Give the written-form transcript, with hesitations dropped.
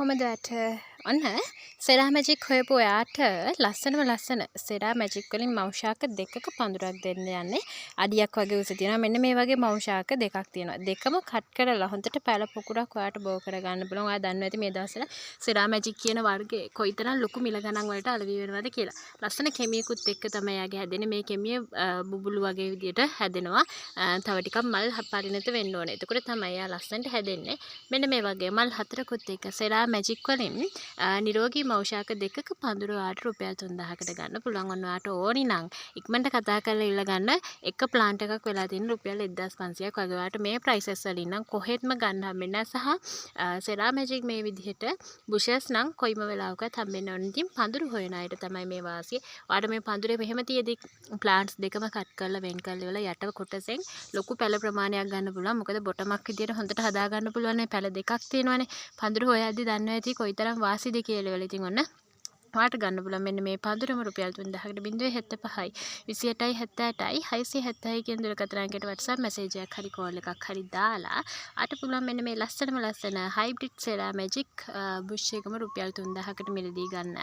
කොහොමද ඇට ඔන්න සෙරා මැජික් හොයපු ඔයාට ලස්සන සෙරා මැජික් වලින් මවුෂාක දෙකක පඳුරක් දෙන්න යන්නේ අඩියක් වගේ උස තියෙනවා. මෙන්න මේ වගේ මවුෂාක දෙකක් තියෙනවා. දෙකම කට් කරලා හොඳට පැල පොකුරක් ඔයාට බෝ කරගන්න බලන්න. ඔයා දන්නවා ඇති මේ දවස්වල සෙරා මැජික් කියන වර්ගයේ කොයිතරම් ලොකු මිල ගණන් වලට අලෙවි වෙනවද කියලා. ලස්සන කෙමියකුත් එක්ක තමයි යාගේ හැදෙන්නේ. මේ කෙමිය බුබුලු වගේ විදියට හැදෙනවා. තව ටිකක් මල් පරිණත වෙන්න ඕනේ. එතකොට තමයි යා ලස්සනට හැදෙන්නේ. මෙන්න මේ වගේ මල් හතරකුත් එක්ක සෙරා මැජික් වලින් නිරෝගී මවුෂාක දෙකක පඳුර ඔයාට රුපියල් 3000කට ගන්න පුළුවන්. ඔන්න ඔයාට ඕනි නම් ඉක්මනට කතා කරලා ඉල්ල ගන්න. එක ප්ලාන්ට් එකක් වෙලා තියෙන රුපියල් 1500ක් වගේ. ඔයාට මේ ප්‍රයිසස් වලින් නම් කොහෙත්ම ගන්න හම්බෙන්නේ නැහැ. සහ සෙරා මැජික් මේ විදිහට බුෂස් නම් කොයිම වෙලාවකත් හම්බෙන්නේ නැහැ. ඉතින් පඳුරු හොයන අයට තමයි මේ වාසිය. ඔයාට මේ පඳුරේ මෙහෙම තියදී ප්ලාන්ට්ස් දෙකම කට් කරලා වෙන් කරලා ඉවලා යට කොටසෙන් ලොකු පැල ප්‍රමාණයක් ගන්න පුළුවන්. මොකද බොටමක් විදියට හොඳට හදා ගන්න පුළුවන්. මේ පැල දෙකක් තියෙනවානේ. පඳුරු හොයද්දි දන්නවා ඇති කොයිතරම් වාසියද කියලා. ඉතින් ඔන්න ඔයාට ගන්න පුළුවන් මෙන්න මේ පඳුරම රුපියල් 3000කට 075යි 28යි 78යි 670යි කියන දුරකථනයකට WhatsApp මැසේජ් එකක් හරි කෝල් එකක් හරි දාලා අට පුළුවන් මෙන්න මේ ලස්සන හයිබ්‍රිඩ් සෙරා මැජික් බුෂ් එකම රුපියල් 3000කට මිලදී ගන්න.